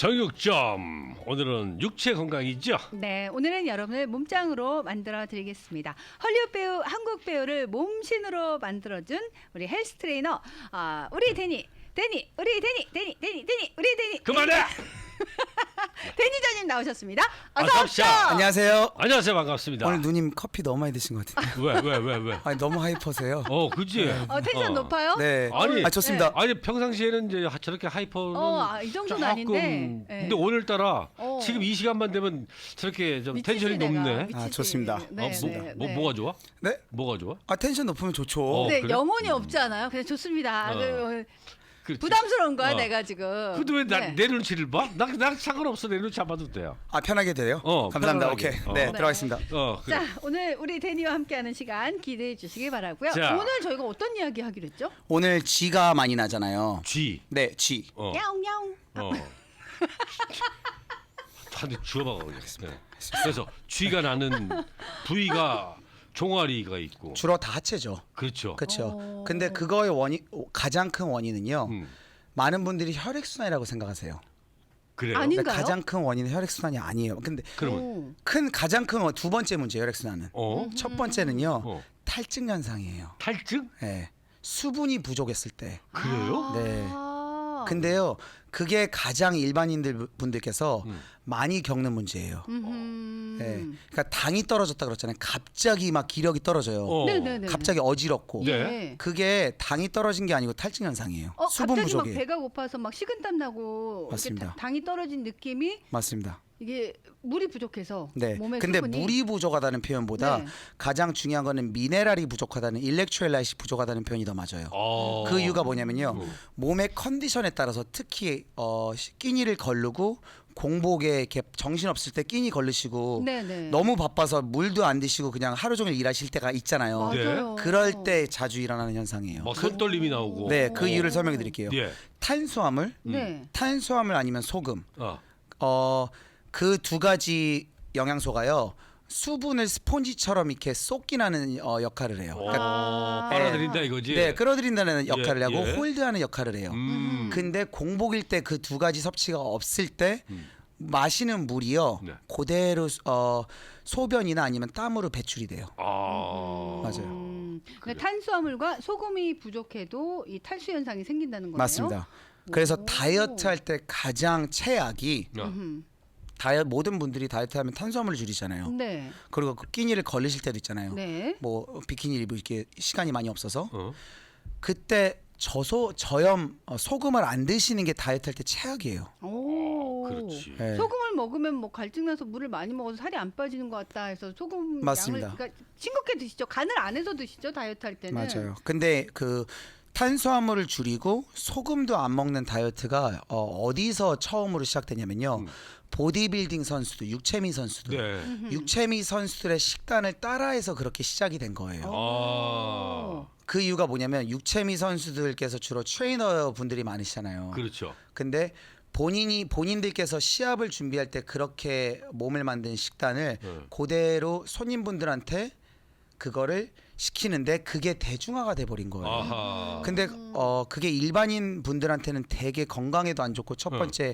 정육점 오늘은 육체 건강이죠. 네, 오늘은 여러분을 몸짱으로 만들어 드리겠습니다. 헐리우드 배우, 한국 배우를 몸신으로 만들어준 우리 헬스 트레이너, 우리 데니, 우리 데니. 그만해. 데니저님 나오셨습니다. 어서 어서 오십시오. 오십시오. 안녕하세요. 안녕하세요, 반갑습니다. 오늘 누님 커피 너무 많이 드신 것 같은데. 왜? 아니 너무 하이퍼세요. 그지. 텐션 높아요? 네. 아니, 좋습니다. 아니 평상시에는 이제 저렇게 하이퍼는 이 정도는 조금, 아닌데. 네. 근데 오늘따라 어. 지금 이 시간만 되면 저렇게 좀 미치지, 텐션이 내가. 높네. 미치지. 아, 좋습니다. 뭐가 좋아? 네? 뭐가 좋아? 텐션 높으면 좋죠. 네, 그래? 영혼이 없지 않아요? 그냥 좋습니다. 그렇지. 부담스러운 거야, 어. 내가 지금. 근데 왜 네. 내 눈치를 봐? 나 상관없어. 내 눈치 안 봐도 돼요. 편하게 돼요? 감사합니다. 편하게. 오케이. 어. 네, 네. 들어가겠습니다. 그래. 자, 오늘 우리 데니와 함께하는 시간 기대해 주시기 바라고요. 자. 오늘 저희가 어떤 이야기 하기로 했죠? 오늘 쥐가 많이 나잖아요. 쥐. 네, 쥐. 야옹야옹. 한 대 주워박아 그랬어. 네. 그래서 쥐가 나는 부위가 종아리가 있고. 주로 다 하체죠. 그렇죠. 그렇죠. 근데 그거의 가장 큰 원인은요. 음. 많은 분들이 혈액순환이라고 생각하세요. 그래요. 아니- 근데 아닌가요? 가장 큰 원인은 혈액순환이 아니에요. 근데 그러면 가장 큰 두 번째 문제 혈액순환은. 첫 번째는요. 어. 탈증 현상이에요. 탈증? 네. 수분이 부족했을 때. 그래요? 네. 아. 근데요, 그게 가장 일반인들 분들께서 많이 겪는 문제예요. 네. 그러니까 당이 떨어졌다 그랬잖아요. 갑자기 막 기력이 떨어져요. 네네네. 갑자기 어지럽고. 네. 그게 당이 떨어진 게 아니고 탈증 현상이에요. 수분 갑자기 막 부족이. 배가 고파서 막 식은땀 나고 이렇게 맞습니다. 당이 떨어진 느낌이 맞습니다. 이게 물이 부족해서 네. 몸에 근데 수분이 물이 부족하다는 표현보다 네. 가장 중요한 거는 미네랄이 부족하다는 일렉트로라이트이 부족하다는 표현이 더 맞아요. 그 이유가 뭐냐면요. 몸의 컨디션에 따라서 특히 끼니를 걸르고 공복에 이렇게 정신 없을 때 끼니 걸르시고 네네. 너무 바빠서 물도 안 드시고 그냥 하루 종일 일하실 때가 있잖아요. 맞아요. 그럴 때 자주 일어나는 현상이에요. 막 손떨림이 나오고. 네, 그 이유를 설명해 드릴게요. 예. 탄수화물, 네. 탄수화물 아니면 소금. 어. 그 두 가지 영양소가요. 수분을 스폰지처럼 이렇게 쏟기나는 역할을 해요. 그러니까 빨아들인다 이거지. 네, 끌어들인다는 역할을 하고 예. 홀드하는 역할을 해요. 근데 공복일 때 그 두 가지 섭취가 없을 때 마시는 물이요. 네. 그대로 소변이나 아니면 땀으로 배출이 돼요. 맞아요. 근데 탄수화물과 소금이 부족해도 이 탈수 현상이 생긴다는 거예요. 맞습니다. 그래서 다이어트 할 때 가장 최악이 모든 분들이 다이어트 하면 탄수화물을 줄이잖아요. 네. 그리고 그 끼니를 걸리실 때도 있잖아요. 네. 뭐 비키니 입을 게 시간이 많이 없어서 어. 그때 저염 소금을 안 드시는 게 다이어트 할 때 최악이에요. 오. 그렇지. 네. 소금을 먹으면 뭐 갈증나서 물을 많이 먹어서 살이 안 빠지는 것 같다 해서 소금 맞습니다. 양을 그러니까 싱겁게 드시죠. 간을 안 해서 드시죠. 다이어트 할 때는. 맞아요. 근데 그 탄수화물을 줄이고 소금도 안 먹는 다이어트가 어디서 처음으로 시작되냐면요. 보디빌딩 선수들, 육체미 선수들, 네. 육체미 선수들의 식단을 따라해서 그렇게 시작이 된 거예요. 그 이유가 뭐냐면 육체미 선수들께서 주로 트레이너 분들이 많으시잖아요. 그렇죠. 근데 본인들께서 시합을 준비할 때 그렇게 몸을 만든 식단을 그대로 손님분들한테 그거를 시키는데 그게 대중화가 돼 버린 거예요. 아하. 근데 그게 일반인 분들한테는 되게 건강에도 안 좋고 첫 번째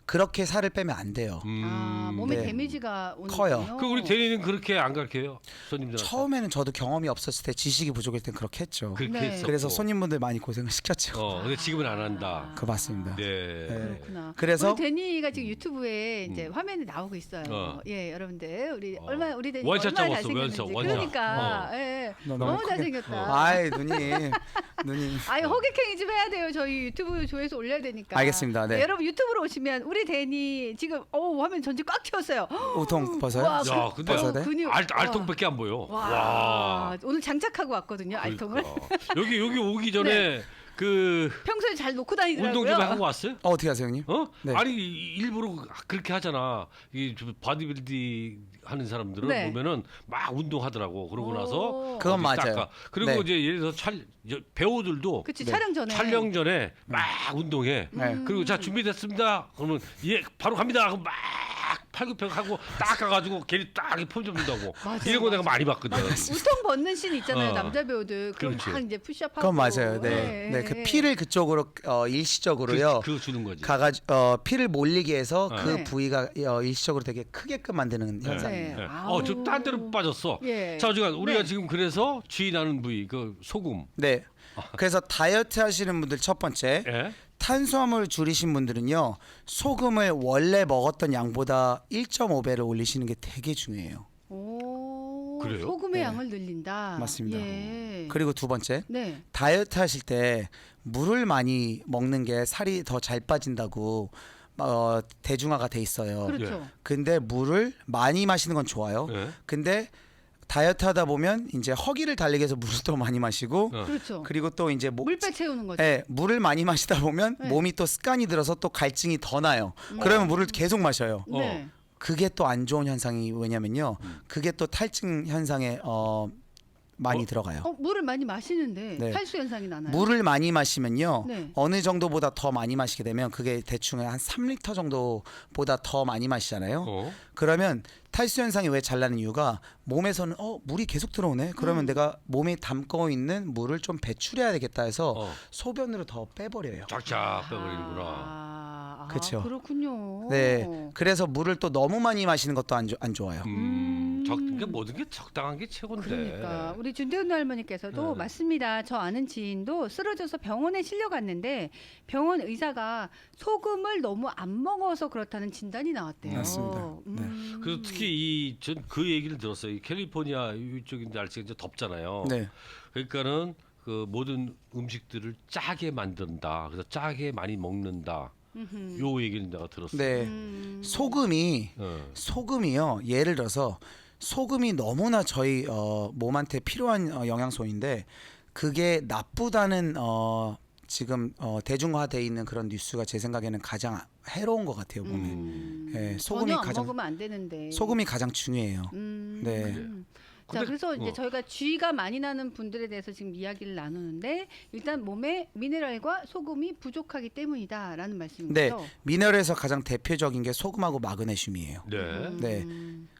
그렇게 살을 빼면 안 돼요. 몸에 네. 데미지가 오는 커요. 그 우리 대리는 그렇게 안 가르쳐요? 손님들한테. 처음에는 저도 경험이 없었을 때 지식이 부족할 땐 그렇게 했죠. 그렇게 네. 했었고. 그래서 손님분들 많이 고생을 시켰죠. 근데 지금은 안 한다. 그 맞습니다. 네. 그렇구나. 그래서- 우리 데니가 지금 유튜브에 이제 화면에 나오고 있어요. 예, 여러분들 우리 데니 원샷 얼마나 잡았어, 잘생겼는지. 원샷, 원샷. 그러니까 예, 너무 크게- 잘생겼다. 아이 누님. 아니 허객행위 좀 해야 돼요. 저희 유튜브 조회수 올려야 되니까. 알겠습니다. 네. 여러분 유튜브로 오시면 우리 데니 지금 화면 전체 꽉 채웠어요. 우통 벗어요? 와, 야, 근데 근육. 알통밖에 안 보여. 와. 오늘 장착하고 왔거든요. 알통을. 그러니까. 여기 오기 전에 그 평소에 잘 놓고 다니더라고요. 운동 좀 하고 왔어요? 어떻게 하세요, 형님? 네. 아니 일부러 그렇게 하잖아. 이 바디빌딩 하는 사람들은 네. 보면은 막 운동하더라고. 그러고 나서 그건 어디 맞아요. 닦아. 그리고 네. 이제 예를 들어서 배우들도 그치 네. 촬영 전에. 막 운동해. 네. 그리고 자 준비됐습니다. 그러면 예 바로 갑니다. 그럼 막 팔굽혀 하고 딱 가가지고 걔를 딱 폼 잡는다고. 맞아요, 이런 거 내가 많이 봤거든. 우통 벗는 씬 있잖아요. 어. 남자 배우들. 그럼 그렇지. 막 이제 푸시업하고. 그건 맞아요. 네, 네, 그 피를 그쪽으로 일시적으로요. 그거 주는 거지. 가가지고 피를 몰리게 해서 그 네. 부위가 일시적으로 되게 크게끔 만드는 현상이에요. 네. 저 딴 데로 빠졌어. 예. 자, 지금 우리가 네. 지금 그래서 쥐 나는 부위 그 소금. 네. 그래서 다이어트 하시는 분들 첫 번째 예? 탄수화물 줄이신 분들은요 소금을 원래 먹었던 양보다 1.5배를 올리시는 게 되게 중요해요. 오, 그래요? 소금의 네. 양을 늘린다. 맞습니다. 예. 그리고 두 번째 네. 다이어트 하실 때 물을 많이 먹는 게 살이 더 잘 빠진다고 대중화가 돼 있어요. 그렇죠. 근데 물을 많이 마시는 건 좋아요. 예? 근데 다이어트 하다 보면 이제 허기를 달리기 위해서 물을 더 많이 마시고 그렇죠. 그리고 또 이제 물배 채우는 거죠. 네, 물을 많이 마시다 보면 네. 몸이 또 습관이 들어서 또 갈증이 더 나요. 그러면 물을 계속 마셔요. 네. 그게 또 안 좋은 현상이 왜냐면요. 그게 또 탈증 현상에 많이 들어가요. 물을 많이 마시는데 네. 탈수 현상이 나나요? 물을 많이 마시면요. 네. 어느 정도보다 더 많이 마시게 되면 그게 대충 한 3리터 정도보다 더 많이 마시잖아요. 그러면 탈수 현상이 왜 잘 나는 이유가 몸에서는 물이 계속 들어오네. 그러면 내가 몸에 담고 있는 물을 좀 배출해야 되겠다 해서 소변으로 더 빼버려요. 쫙쫙 빼버리는구나. 그쵸. 그렇군요. 네. 그래서 물을 또 너무 많이 마시는 것도 안 좋아요. 그러니까 모든 게 적당한 게 최고인데. 그러니까 우리 준대훈 할머니께서도 맞습니다. 저 아는 지인도 쓰러져서 병원에 실려갔는데 병원 의사가 소금을 너무 안 먹어서 그렇다는 진단이 나왔대요. 맞습니다. 네. 그래서 특히 전 그 얘기를 들었어요. 이 캘리포니아 이쪽인데 날씨가 이제 덥잖아요. 네. 그러니까는 그 모든 음식들을 짜게 만든다. 그래서 짜게 많이 먹는다. 요 얘기는 내가 들었어요. 네. 소금이요. 예를 들어서 소금이 너무나 저희 몸한테 필요한 영양소인데 그게 나쁘다는 지금 대중화돼 있는 그런 뉴스가 제 생각에는 가장 해로운 것 같아요 몸에. 네, 전혀 안 먹으면 안 되는데. 소금이 가장 중요해요. 네. 자, 그래서 이제 어. 저희가 쥐가 많이 나는 분들에 대해서 지금 이야기를 나누는데 일단 몸에 미네랄과 소금이 부족하기 때문이다라는 말씀인 네, 거죠. 미네랄에서 가장 대표적인 게 소금하고 마그네슘이에요. 네. 네.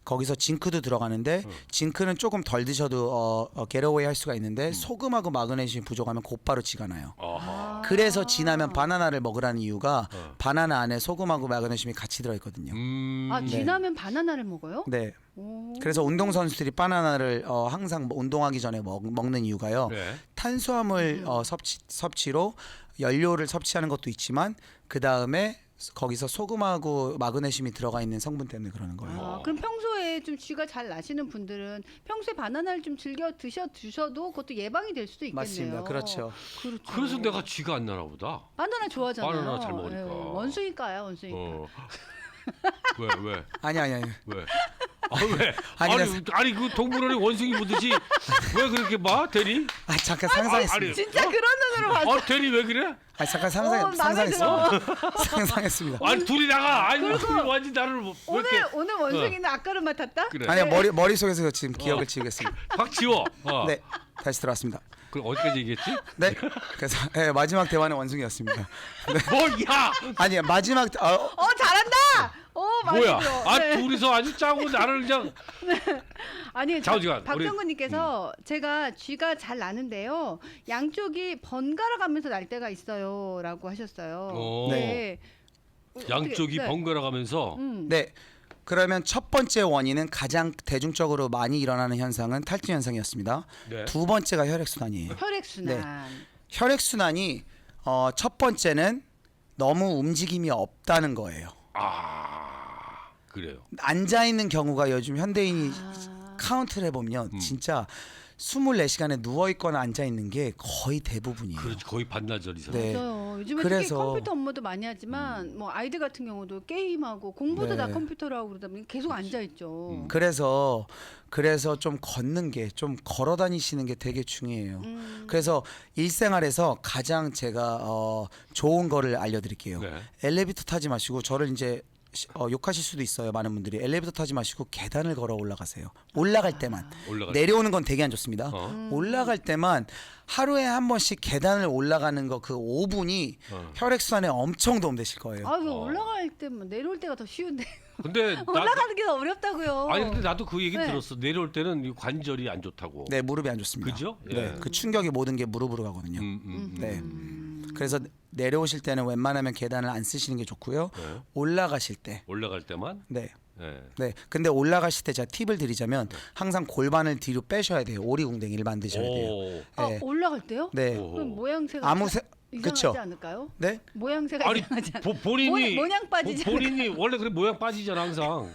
거기서 징크도 들어가는데 징크는 조금 덜 드셔도 겟어웨이 할 수가 있는데 소금하고 마그네슘이 부족하면 곧바로 쥐가 나요. 아하. 그래서 지나면 바나나를 먹으라는 이유가 바나나 안에 소금하고 마그네슘이 같이 들어있거든요. 쥐나면 바나나를 먹어요? 네. 오. 그래서 운동 선수들이 바나나를 항상 운동하기 전에 먹는 이유가요. 네. 탄수화물 섭취로 연료를 섭취하는 것도 있지만 그 다음에 거기서 소금하고 마그네슘이 들어가 있는 성분 때문에 그러는 거예요. 그럼 평소에 좀 쥐가 잘 나시는 분들은 평소에 바나나를 좀 즐겨 드셔도 그것도 예방이 될 수도 있겠네요. 맞습니다. 그렇죠. 그렇죠. 그래서 내가 쥐가 안 나나 보다. 바나나 좋아하잖아요. 바나나 잘 먹으니까. 원숭이과야, 원숭이과. 왜? 아니. 왜? 왜? 아니, 아니 그 동물원에 원숭이 보듯이 왜 그렇게 봐? 대리? 잠깐 상상했습니다. 아니, 진짜 그런 눈으로 봤어. 대리 왜 그래? 잠깐 마음에 상상했습니다. 상상했습니다. 아니 둘이 나가. 아니 완전 나를 왜 이렇게 오늘 원숭이는 아까를 맡았다? 그래? 아니요 머릿속에서 지금 기억을 지우겠습니다. 확 지워. 네 다시 들어왔습니다. 그럼 어디까지 얘기했지? 네 그래서 마지막 대화는 원숭이였습니다. 뭐야? 아니 마지막 잘한다. 많이 뭐야? 들어. 네. 둘이서 아주 짜고 나를 그냥 아니 좌우지간, 박정근님께서 제가 쥐가 잘 나는데요. 양쪽이 번갈아 가면서 날 때가 있어요라고 하셨어요. 네. 양쪽이 네. 번갈아 가면서 네 그러면 첫 번째 원인은 가장 대중적으로 많이 일어나는 현상은 탈진 현상이었습니다. 네. 두 번째가 혈액순환이에요. 혈액순환. 혈액순환이 첫 번째는 너무 움직임이 없다는 거예요. 그래요. 앉아 있는 경우가 요즘 현대인이 카운트를 해보면 진짜 24시간에 누워 있거나 앉아 있는 게 거의 대부분이에요. 그렇지 거의 반나절 이상. 네. 맞아요. 요즘에 그래서- 특히 컴퓨터 업무도 많이 하지만 뭐 아이들 같은 경우도 게임하고 공부도 네. 다 컴퓨터로 하고 그러다 보니 계속 앉아 있죠. 그래서 좀 걷는 게 좀 걸어 다니시는 게 되게 중요해요. 그래서 일생활에서 가장 제가 좋은 거를 알려드릴게요. 네. 엘리베이터 타지 마시고 저를 이제 욕하실 수도 있어요. 많은 분들이 엘리베이터 타지 마시고 계단을 걸어 올라가세요. 올라갈 때만. 올라갈 내려오는 건 되게 안 좋습니다. 올라갈 때만 하루에 한 번씩 계단을 올라가는 거 그 5분이 혈액순환에 엄청 도움되실 거예요. 아, 왜 올라갈 때만 내려올 때가 더 쉬운데 근데 나 올라가는 게 더 어렵다고요. 아니 근데 나도 그 얘기 네. 들었어. 내려올 때는 이 관절이 안 좋다고. 네, 무릎이 안 좋습니다. 그죠? 네, 예. 그 충격이 모든 게 무릎으로 가거든요. 네. 그래서 내려오실 때는 웬만하면 계단을 안 쓰시는 게 좋고요. 네. 올라가실 때. 올라갈 때만. 네. 예. 네. 근데 올라가실 때 제가 팁을 드리자면 항상 골반을 뒤로 빼셔야 돼요. 오리궁뎅이를 만드셔야 돼요. 오. 아, 네. 올라갈 때요? 네. 오. 그럼 모양새가 아무 새 이상하지 그쵸? 않을까요? 네? 모양새가 아니 이상하지 않... 본인이 모양 빠지지 본인이 원래 그래 모양 빠지잖아 항상.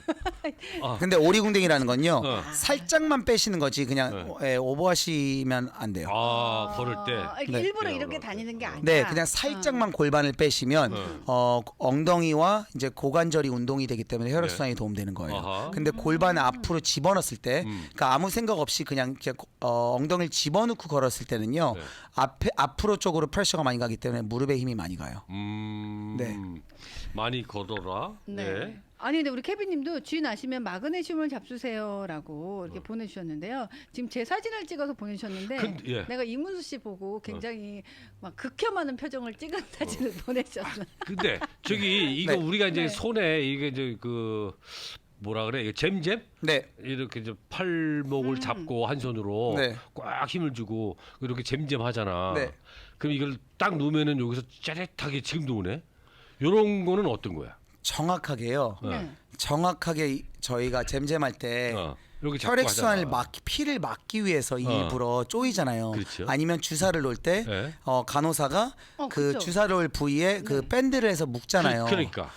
근데 오리궁뎅이라는 건요. 어. 살짝만 빼시는 거지 그냥 오버하시면 안 돼요. 걸을 때. 이렇게 네. 일부러 네, 이렇게 올라갈 때. 다니는 게 아니라. 네, 그냥 살짝만 골반을 빼시면 엉덩이와 이제 고관절이 운동이 되기 때문에 혈액순환이 도움되는 거예요. 아하. 근데 골반을 앞으로 집어넣었을 때, 그러니까 아무 생각 없이 그냥 엉덩이를 집어넣고 걸었을 때는요, 네. 앞으로 쪽으로 프레셔가 많이 가기 때문에 무릎에 힘이 많이 가요. 네. 많이 걸어라. 네. 네. 아니 근데 우리 케빈님도 쥐 나시면 마그네슘을 잡수세요라고 이렇게 보내주셨는데요. 지금 제 사진을 찍어서 보내주셨는데 예. 내가 이문수 씨 보고 굉장히 막 극혐하는 표정을 찍은 사진을 보내주셨어요. 근데 저기 이거 네. 우리가 이제 네. 손에 이게 이제 그 뭐라 그래? 이거 잼잼? 네, 이렇게 이제 팔목을 잡고 한 손으로 네. 꽉 힘을 주고 이렇게 잼잼 하잖아. 네. 그럼 이걸 딱 놓으면은 여기서 짜릿하게 지금도 오네. 요런 거는 어떤 거야? 정확하게요. 네. 정확하게 저희가 잼잼할 때 이렇게 잡고 혈액순환을 하잖아. 피를 막기 위해서 일부러 쪼이잖아요. 그렇죠. 아니면 주사를 놓을 때 네. 간호사가 그 그쵸. 주사 놓을 부위에 그 밴드를 해서 묶잖아요. 그러니까.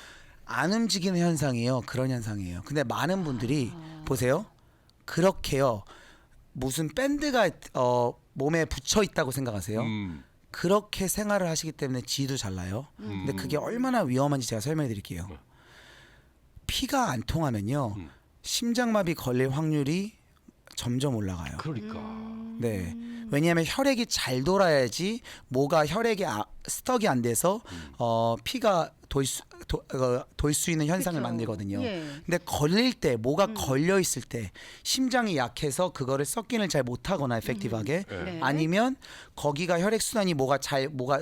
안 움직이는 현상이에요. 그런 현상이에요. 근데 많은 분들이 보세요. 그렇게요. 무슨 밴드가 몸에 붙여 있다고 생각하세요. 그렇게 생활을 하시기 때문에 지도 잘 나요. 근데 그게 얼마나 위험한지 제가 설명해 드릴게요. 피가 안 통하면요. 심장마비 걸릴 확률이 점점 올라가요. 그러니까. 네. 왜냐하면 혈액이 잘 돌아야지 뭐가 혈액에 스떡이 안 돼서 피가 돌 수 있는 현상을 그쵸. 만들거든요. 예. 근데 걸릴 때 뭐가 걸려 있을 때 심장이 약해서 그거를 섞인을 잘 못하거나 에펙티브하게 네. 아니면 거기가 혈액 순환이 뭐가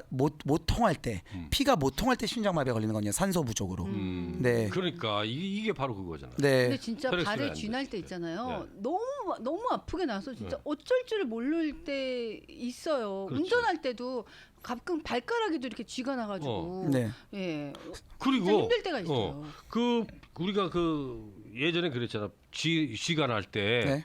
못 통할 때 피가 못 통할 때 심장마비가 걸리는 거든요. 산소 부족으로. 네. 그러니까 이게 바로 그거잖아. 근데 네. 진짜 혈액순환이 발에 안 쥐날 됐을 때 때. 있잖아요. 네. 너무 아프게 나서 진짜 어쩔 줄을 모를 때 있어요. 그렇지. 운전할 때도 가끔 발가락에도 이렇게 쥐가 나가지고 네. 예 그리고 진짜 힘들 때가 있어요. 그 우리가 그 예전에 그랬잖아. 쥐가 날 때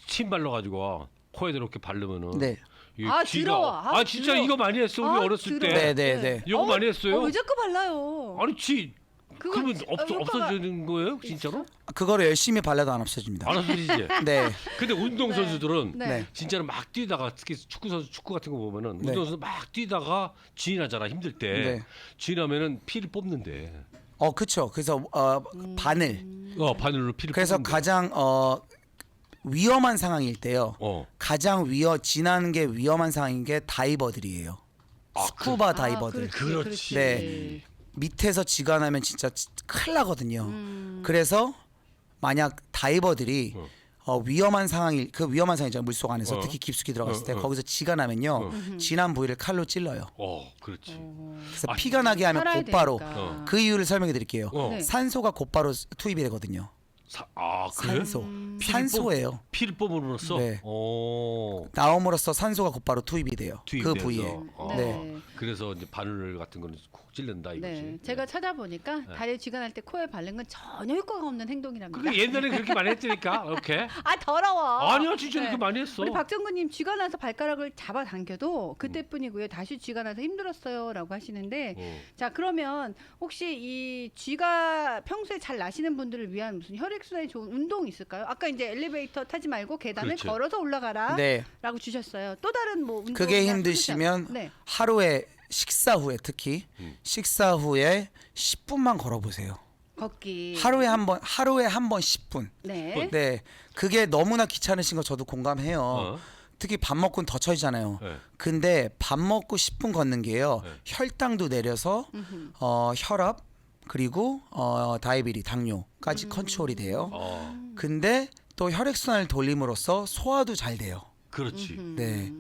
침 네. 발라 가지고 코에다 이렇게 바르면은 네. 이 아, 쥐가 더러워. 아, 진짜 더러워. 이거 많이 했어. 우리 아, 어렸을 때. 더러워. 네, 네, 네. 이거 많이 했어요. 왜 자꾸 발라요? 아니 쥐 그거 그러면 오빠가- 없어지는 거예요? 진짜로? 그거를 열심히 발라도 안 없어집니다. 안 없어지지. 네. 근데 운동 선수들은 네. 네. 진짜로 막 뛰다가 특히 축구 선수 축구 같은 거 보면은 네. 운동 선수 막 뛰다가 쥐 나잖아. 힘들 때. 네. 쥐 나면은 피를 뽑는데. 그렇죠. 그래서 바늘. 바늘로 피를 그래서 뽑는데. 가장 위험한 상황일 때요. 가장 지나는 게 위험한 상황인 게 다이버들이에요. 스쿠바 다이버들. 그렇지. 네. 밑에서 쥐가 나면 진짜 큰일 나거든요. 그래서 만약 다이버들이 위험한 상황일 그 위험한 상황이죠. 물속 안에서 특히 깊숙이 들어갔을 때 거기서 쥐가 나면요. 쥐난 부위를 칼로 찔러요. 그렇지. 그래서 피가 나게 하면 살아야 곧바로 되니까. 그 이유를 설명해 드릴게요. 네. 산소가 곧바로 투입이 되거든요. 그래? 산소. 산소예요. 피를 뽑음으로써. 네. 오. 나옴으로써 산소가 곧바로 투입이 돼요. 투입이 그 돼서. 부위에. 네. 그래서 이제 바늘 같은 거는 콕 찔른다 이거지. 네, 제가 찾아보니까 다리에 쥐가 날 때 코에 바른 건 전혀 효과가 없는 행동이랍니다. 그게 옛날에 그렇게 많이 했으니까 이렇게. 아 더러워. 아니야 진짜 네. 그렇게 많이 했어. 우리 박정근님 쥐가 나서 발가락을 잡아 당겨도 그때뿐이고요. 다시 쥐가 나서 힘들었어요라고 하시는데 자 그러면 혹시 이 쥐가 평소에 잘 나시는 분들을 위한 무슨 혈액순환이 좋은 운동이 있을까요? 아까 이제 엘리베이터 타지 말고 계단을 그렇죠. 걸어서 올라가라라고 네. 주셨어요. 또 다른 뭐 운동 그게 힘드시면 네. 하루에 식사 후에 특히 식사 후에 10분만 걸어 보세요. 걷기 하루에 한 번 10분. 네. 네. 그게 너무나 귀찮으신 거 저도 공감해요. 특히 밥 먹고는 더 처지잖아요. 네. 근데 밥 먹고 10분 걷는 게요. 네. 혈당도 내려서 혈압 그리고 다이비리 당뇨까지 컨트롤이 돼요. 어. 근데 또 혈액순환을 돌림으로써 소화도 잘 돼요. 그렇지. 네.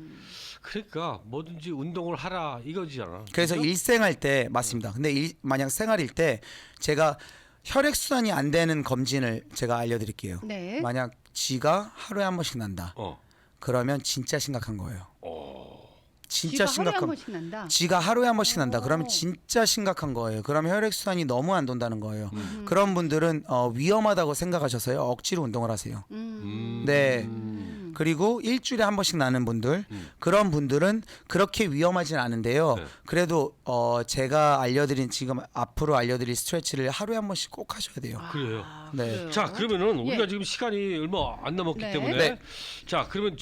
그러니까 뭐든지 운동을 하라 이거지잖아. 그래서 그죠? 일생할 때 맞습니다. 근데 만약 생활일 때 제가 혈액순환이 안 되는 검진을 제가 알려드릴게요. 네. 만약 쥐가 하루에 한 번씩 난다. 그러면 진짜 심각한 거예요. 진짜 쥐가 하루에 한 심각한. 번씩 난다. 쥐가 하루에 한 번씩 난다. 그러면 오. 진짜 심각한 거예요. 그러면 혈액순환이 너무 안 돈다는 거예요. 그런 분들은 위험하다고 생각하셔서요. 억지로 운동을 하세요. 네. 그리고 일주일에 한 번씩 나는 분들 그런 분들은 그렇게 위험하진 않은데요. 네. 그래도 제가 알려드린 지금 앞으로 알려드릴 스트레치를 하루에 한 번씩 꼭 하셔야 돼요. 그래요. 네. 그래요? 자 그러면은 우리가 예. 지금 시간이 얼마 안 남았기 네. 때문에 네. 자 그러면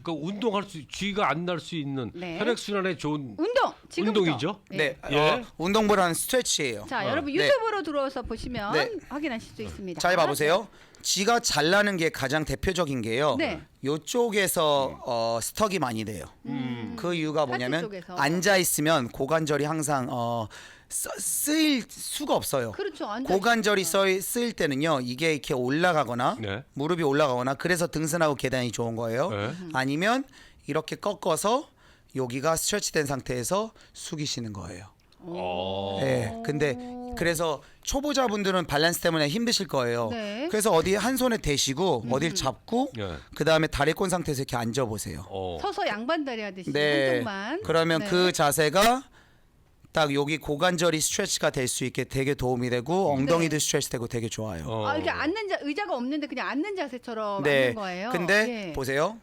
운동할 수 쥐가 안 날 수 있는 네. 혈액 순환에 좋은 운동 지금부터. 운동이죠? 네. 예. 운동보다는 스트레치예요. 자, 어. 여러분 네. 유튜브로 들어와서 보시면 네. 확인하실 수 있습니다. 잘 봐보세요. 쥐가 잘 나는 게 가장 대표적인 게요. 네. 요쪽에서 스턱이 많이 돼요. 그 이유가 뭐냐면 쪽에서. 앉아 있으면 고관절이 항상 쓰일 수가 없어요. 그렇죠. 고관절이 쓰일 때는요. 이게 이렇게 올라가거나 네. 무릎이 올라가거나 그래서 등산하고 계단이 좋은 거예요. 네. 아니면 이렇게 꺾어서 여기가 스트레치된 상태에서 숙이시는 거예요. 네. 근데 그래서 초보자분들은 밸런스 때문에 힘드실 거예요. 네. 그래서 어디 한 손에 대시고 어딜 잡고 네. 그 다음에 다리 꼰 상태에서 이렇게 앉아 보세요. 서서 양반다리 하듯이 네. 한쪽만. 그러면 네. 그 자세가 딱 여기 고관절이 스트레치가 될 수 있게 되게 도움이 되고 엉덩이도 스트레치 되고 되게 좋아요. 이렇게 앉는 의자가 없는데 그냥 앉는 자세처럼 네. 앉는 거예요. 근데 예. 보세요.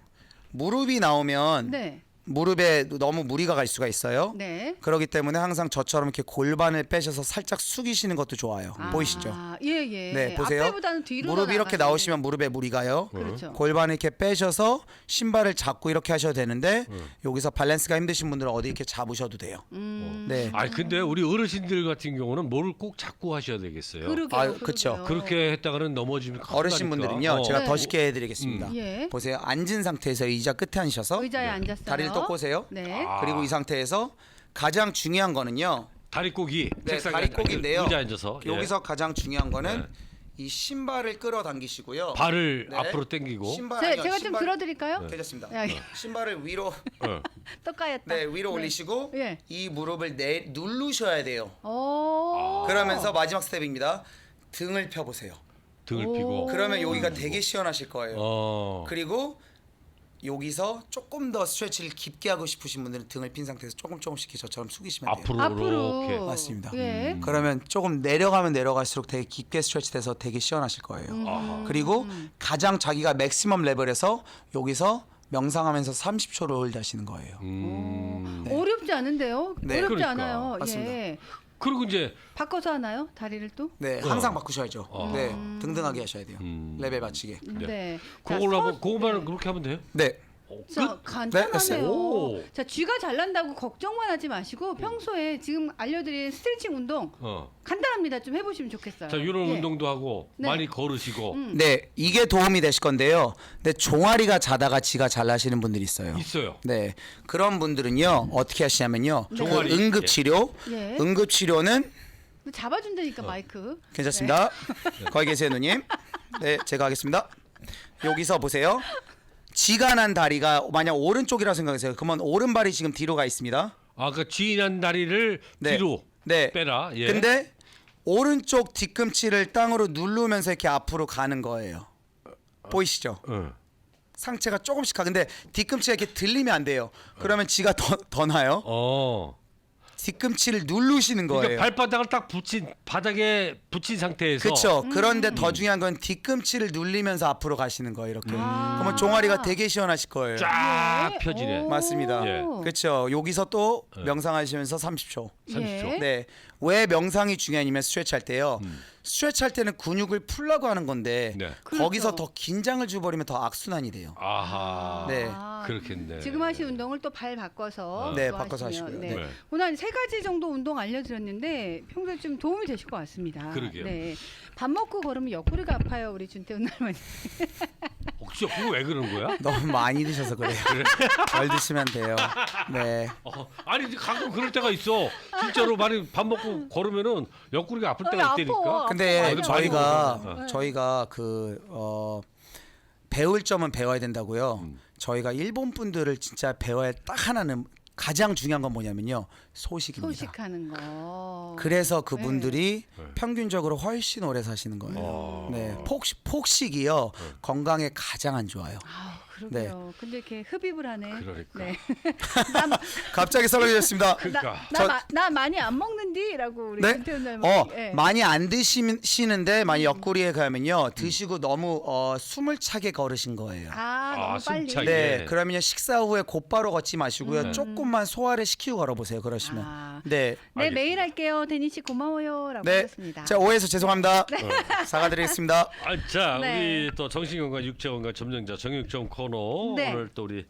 무릎이 나오면 네. 무릎에 너무 무리가 갈 수가 있어요. 네. 그렇기 때문에 항상 저처럼 이렇게 골반을 빼셔서 살짝 숙이시는 것도 좋아요. 보이시죠? 예, 예. 네, 보세요. 앞에보다는 뒤로 무릎이 이렇게 나가시는. 나오시면 무릎에 무리 가요. 그렇죠. 골반을 이렇게 빼셔서 신발을 잡고 이렇게 하셔도 되는데 여기서 밸런스가 힘드신 분들은 어디 이렇게 잡으셔도 돼요. 네. 아 근데 우리 어르신들 같은 경우는 뭐를 꼭 잡고 하셔야 되겠어요. 그러게요. 그쵸. 그렇게 했다가는 넘어지면 큰일 어르신분들은요. 나니까. 제가 네. 더 쉽게 해드리겠습니다. 예. 보세요. 앉은 상태에서 의자 끝에 앉으셔서 의자에 앉았어요. 다리를 또 꼬세요. 네. 그리고 이 상태에서 가장 중요한 거는요. 다리꼬기. 네, 책상에 다리꼬기인데요. 의자에 앉아서 예. 여기서 가장 중요한 거는 네. 이 신발을 끌어당기시고요. 발을 네. 앞으로 당기고. 제가 좀 들어드릴까요? 괜찮습니다. 야, 신발을 위로 또 까였다. 네 위로 올리시고 예. 이 무릎을 누르셔야 돼요. 오. 그러면서 마지막 스텝입니다. 등을 펴보세요. 등을 오. 펴고. 그러면 여기가 되게 시원하실 거예요. 그 그리고 여기서 조금 더 스트레치를 깊게 하고 싶으신 분들은 등을 핀 상태에서 조금씩 저처럼 숙이시면 돼요. 앞으로 이렇게. 맞습니다. 예. 그러면 조금 내려가면 내려갈수록 되게 깊게 스트레치 돼서 되게 시원하실 거예요. 그리고 가장 자기가 맥시멈 레벨에서 여기서 명상하면서 30초를 홀드 하시는 거예요. 어렵지 않은데요? 네. 어렵지 그러니까. 않아요. 맞습니다. 예. 그리고 이제 바꿔서 하나요? 다리를 또? 네, 항상 바꾸셔야죠. 네, 등등하게 하셔야 돼요. 레벨 맞추게. 네. 그걸로 한번 그것만 그렇게 하면 돼요? 네. 자, 간단하네요. 됐어요. 오. 자, 쥐가 잘 난다고 걱정만 하지 마시고 평소에 지금 알려드린 스트레칭 운동 간단합니다. 좀 해보시면 좋겠어요. 자 이런 예. 운동도 하고 네. 많이 걸으시고 네, 이게 도움이 되실 건데요. 근데 종아리가 자다가 지가 잘 나시는 분들이 있어요. 있어요. 네, 그런 분들은요 어떻게 하시냐면요. 종아리. 응급 치료, 예. 응급 치료는 잡아준다니까 마이크. 괜찮습니다. 거기 계세요, 누님. 네, 제가 하겠습니다. 여기서 보세요. 지가 난 다리가 만약 오른쪽이라 생각하세요. 그러면 오른발이 지금 뒤로 가 있습니다. 아까 쥐난 다리를 네. 뒤로 네. 빼라. 예. 근데 오른쪽 뒤꿈치를 땅으로 누르면서 이렇게 앞으로 가는 거예요. 보이시죠? 상체가 조금씩 가. 근데 뒤꿈치가 이렇게 들리면 안 돼요. 그러면 지가 더 나요. 뒤꿈치를 누르시는 거예요. 그러니까 발바닥을 딱 바닥에 붙인 상태에서. 그렇죠. 그런데 더 중요한 건 뒤꿈치를 눌리면서 앞으로 가시는 거예요. 이렇게. 그러면 종아리가 되게 시원하실 거예요. 쫙 예. 펴지네. 오. 맞습니다. 예. 그렇죠. 여기서 또 명상하시면서 30초. 30초. 예. 네. 왜 명상이 중요하냐면 스트레치 할 때요. 스트레치 할 때는 근육을 풀라고 하는 건데 네. 거기서 그렇죠. 더 긴장을 줘버리면 더 악순환이 돼요. 아하. 네. 그렇겠네. 지금 하신 운동을 또 발 바꿔서 네, 또 바꿔서 하시면, 하시고요. 네. 네. 오늘 한 3가지 정도 운동 알려드렸는데 평소에 좀 도움이 되실 것 같습니다. 그러게요. 네. 밥 먹고 걸으면 옆구리가 아파요, 우리 준태훈 할머니. 진짜 그거 왜 그런 거야? 너무 많이 드셔서 그래요. 덜 드시면 돼요. 네. 아니 이제 가끔 그럴 때가 있어. 진짜로 많이 밥 먹고 걸으면은 옆구리가 아플 때가 아파. 있다니까. 근데 맞아요. 저희가 배울 점은 배워야 된다고요. 저희가 일본 분들을 진짜 배워야 딱 하나는 가장 중요한 건 뭐냐면요. 소식입니다. 소식하는 거. 그래서 그분들이 네. 평균적으로 훨씬 오래 사시는 거예요. 네. 폭식이요. 건강에 가장 안 좋아요. 아, 그러게요. 근데 이렇게 흡입을 하네. 그러니까. 네. 갑자기 썰어주셨습니다. 그러니까. 나 많이 안 먹는디라고 우리 네? 김태훈 닮은. 많이 안 드시는데 많이 옆구리에 가면요. 드시고 너무 숨을 차게 걸으신 거예요. 너무 빨리. 숨차게. 네, 그러면요 식사 후에 곧바로 걷지 마시고요. 네. 조금만 소화를 시키고 걸어보세요. 그러시면. 네. 네, 매일 할게요. 데니 씨 고마워요라고 네. 하셨습니다. 자 오해해서 죄송합니다. 사과드리겠습니다. 자, 네. 우리 또 정신건강, 육체건강 점령자 정육점 코너 네. 오늘 또 우리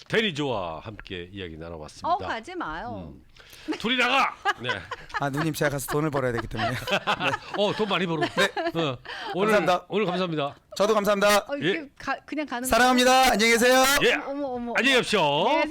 대리조와 함께 이야기 나눠봤습니다. 가지 마요. 둘이 나가. 네. 아 누님 제가 가서 돈을 벌어야 되기 때문에. 돈 많이 벌어. 네. 오늘 감사합니다. 오늘 감사합니다. 저도 감사합니다. 이렇게 그냥 가는 사랑합니다. 안녕히 계세요. 예. 어머. 안녕히 계십시오. 네,